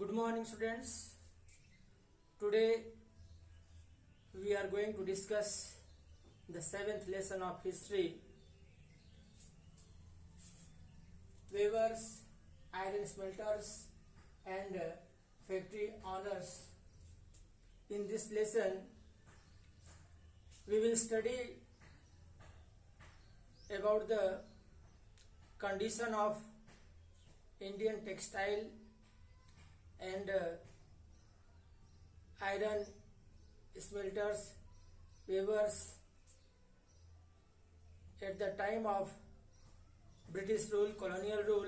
Good morning, students. Today we are going to discuss the seventh lesson of history. Weavers, iron smelters, and factory owners. In this lesson, we will study about the condition of Indian textile and iron smelters, weavers at the time of British rule, colonial rule.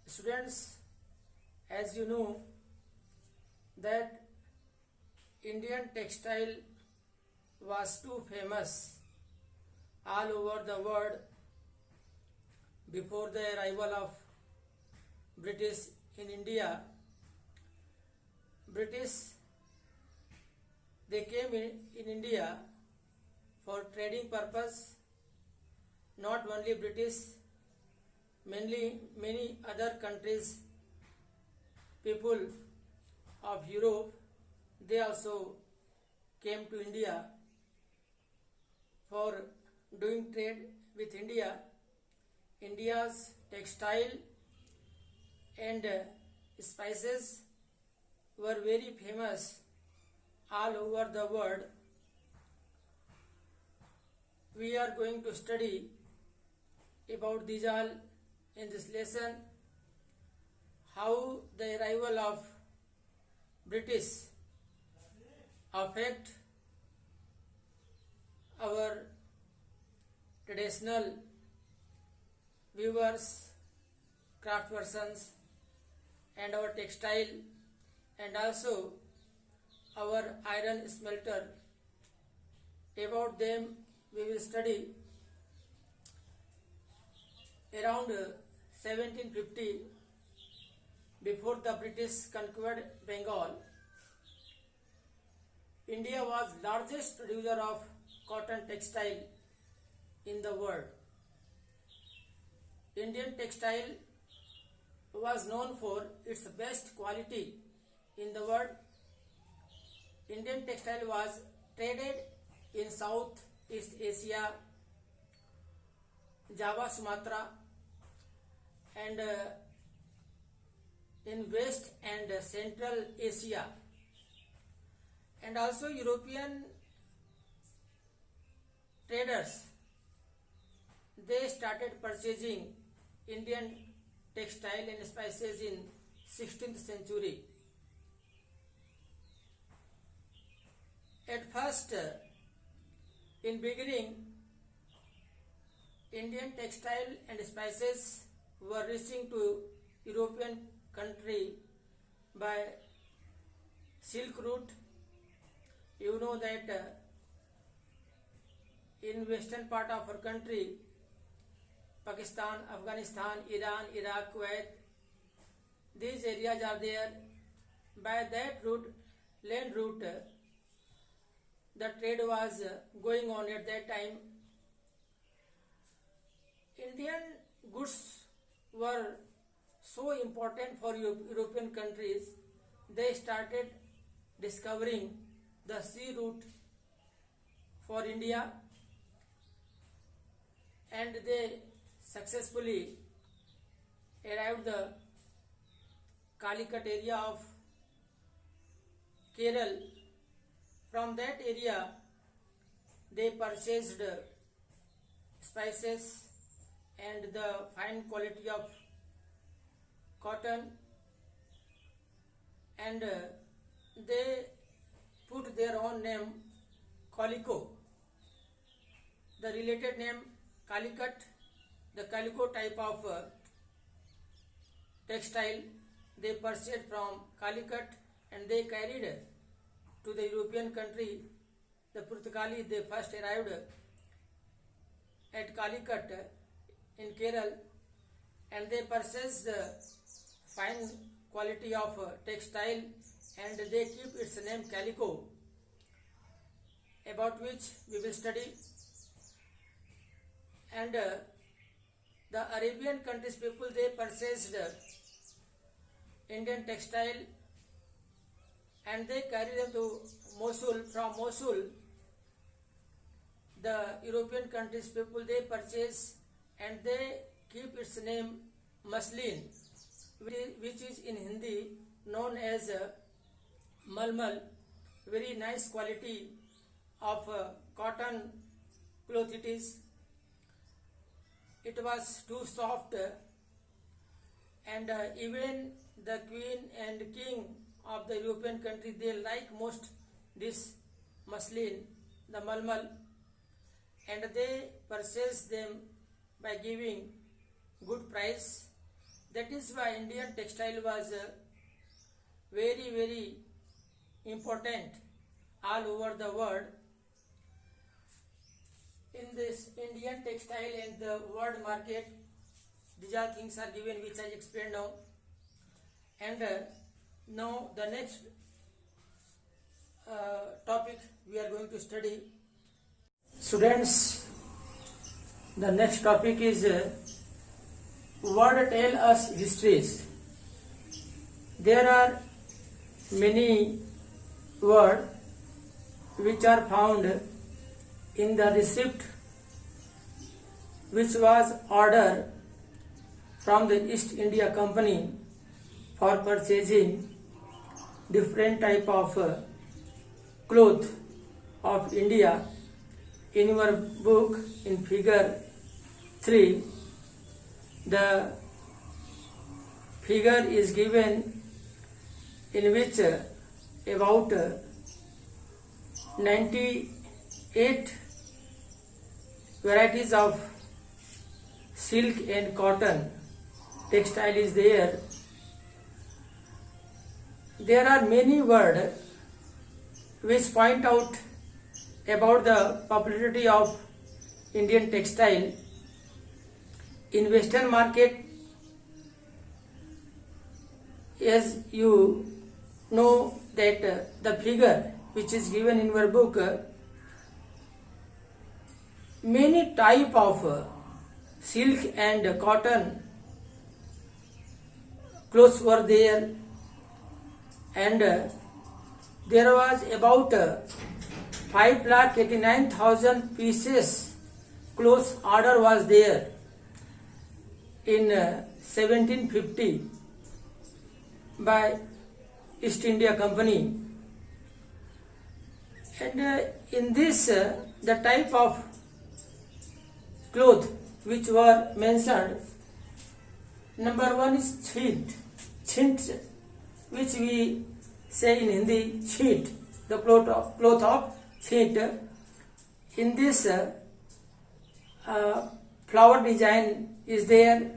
Students, as you know that Indian textile was too famous all over the world before the arrival of British in India. British, they came in India for trading purpose. Not only British, many other countries, people of Europe, they also came to India for doing trade with India. India's textile and spices were very famous all over the world. We are going to study about these all in this lesson, how the arrival of British affect our traditional weavers, craftspersons, and our textile, and also our iron smelter. About them we will study. Around 1750, before the British conquered Bengal, India was largest producer of cotton textile in the world. Indian textile was known for its best quality in the world. Indian textile was traded in Southeast Asia, Java, Sumatra, and in West and Central Asia, and also European traders, they started purchasing Indian textile and spices in 16th century. At first, in beginning, Indian textile and spices were reaching to European country by Silk Route. You know that in western part of our country, Pakistan, Afghanistan, Iran, Iraq, Kuwait, these areas are there. By that route, land route, the trade was going on at that time. Indian goods were so important for European countries, they started discovering the sea route for India, and they successfully arrived the Calicut area of Kerala. From that area, they purchased spices and the fine quality of cotton, and they put their own name Calico. The related name Calicut, the calico type of textile, they purchased from Calicut and they carried to the European country. The Portuguese, they first arrived at Calicut in Kerala, and they purchased fine quality of textile, and they keep its name Calico, about which we will study. And the Arabian countries people, they purchased Indian textile and they carry them to Mosul. From Mosul, the European countries people they purchase and they keep its name muslin, which is in Hindi known as malmal, very nice quality of cotton cloth it is. It was too soft and even the queen and king of the European country they like most this muslin, the malmal, and they purchase them by giving good price. That is why Indian textile was very very important all over the world. In this Indian textile and the world market, these are things are given which I explained now. And now the next topic we are going to study. Students, the next topic is word tell us histories. There are many words which are found in the receipt which was ordered from the East India Company for purchasing different type of cloth of India. In your book in figure 3 the figure is given in which about 98 varieties of silk and cotton textile is there. There are many words which point out about the popularity of Indian textile. In Western market, as you know that the figure which is given in your book, many type of silk and cotton clothes were there, and there was about 5,89,000 pieces clothes order was there in 1750 by East India Company. And in this the type of cloth which were mentioned, number one is chint, which we say in Hindi chint, the cloth of chint. In this flower design is there.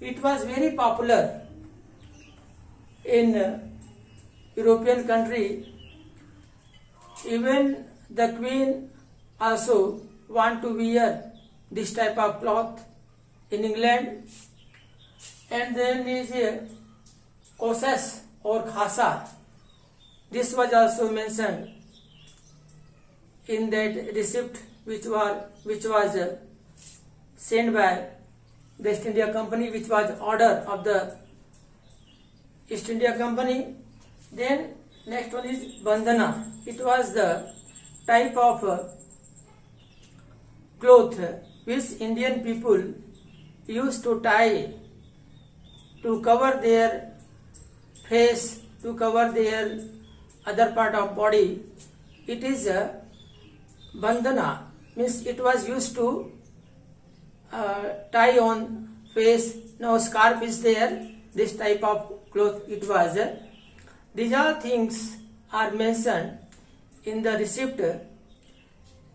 It was very popular in European country. Even the queen also want to wear this type of cloth in England. And then is Kosas or Khasa. This was also mentioned in that receipt which was sent by the East India Company, which was order of the East India Company. Then next one is bandana. It was the type of cloth which Indian people used to tie to cover their face, to cover their other part of body. It is a bandana, means it was used to tie on face. Now scarf is there, this type of cloth it was. These all things are mentioned in the receipt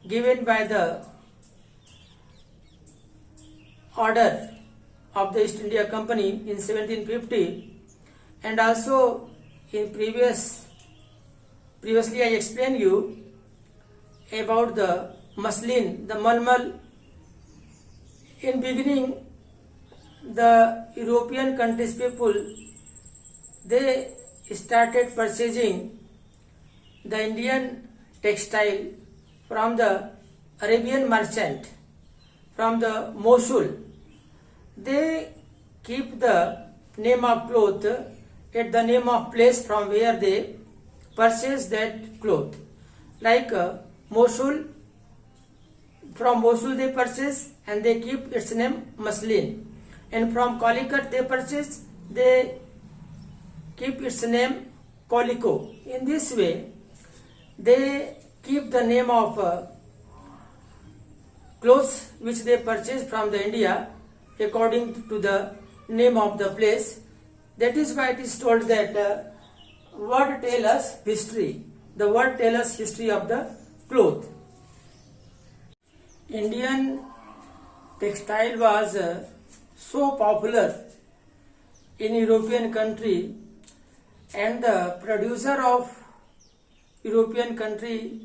given by the order of the East India Company in 1750. And also in previously I explained you about the muslin, the malmal. In beginning, the European countries people, they started purchasing the Indian textile from the Arabian merchant, from the Mosul. They keep the name of cloth at the name of place from where they purchase that cloth. Like Mosul, from Mosul they purchase and they keep its name Muslin. And from Calicut they purchase, they keep its name Calico. In this way, they keep the name of clothes which they purchase from the India according to the name of the place. That is why it is told that word tell us history. The word tell us history of the cloth. Indian textile was so popular in European country, and the producer of European country,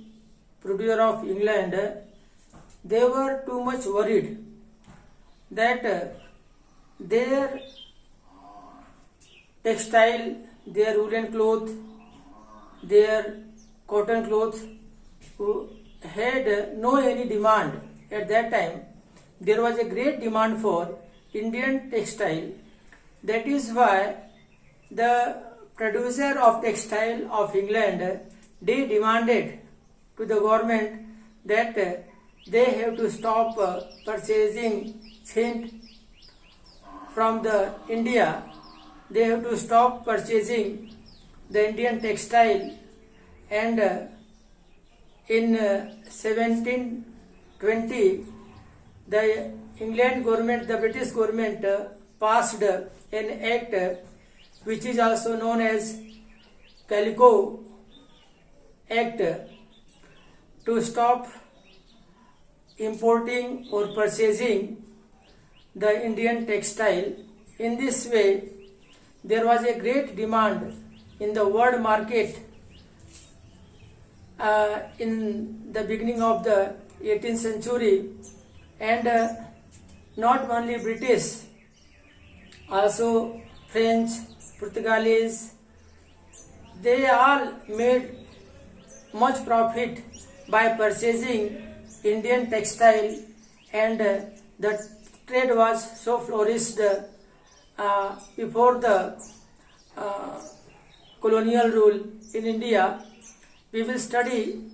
producer of England, they were too much worried that their textile, their woolen cloth, their cotton cloth had no any demand. At that time there was a great demand for Indian textile. That is why the producer of textile of England, they demanded to the government that they have to stop purchasing things from the India. They have to stop purchasing the Indian textile, and in 1720 the England government, the British government passed an act which is also known as Calico Act, to stop importing or purchasing the Indian textile. In this way, there was a great demand in the world market in the beginning of the 18th century, and not only British, also French, Portuguese, they all made much profit by purchasing Indian textile, and the trade was so flourished before the colonial rule in India. We will study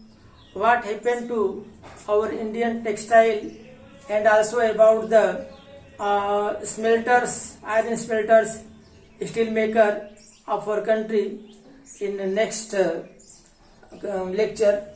what happened to our Indian textile and also about the smelters, iron smelters, steel maker of our country in the next lecture.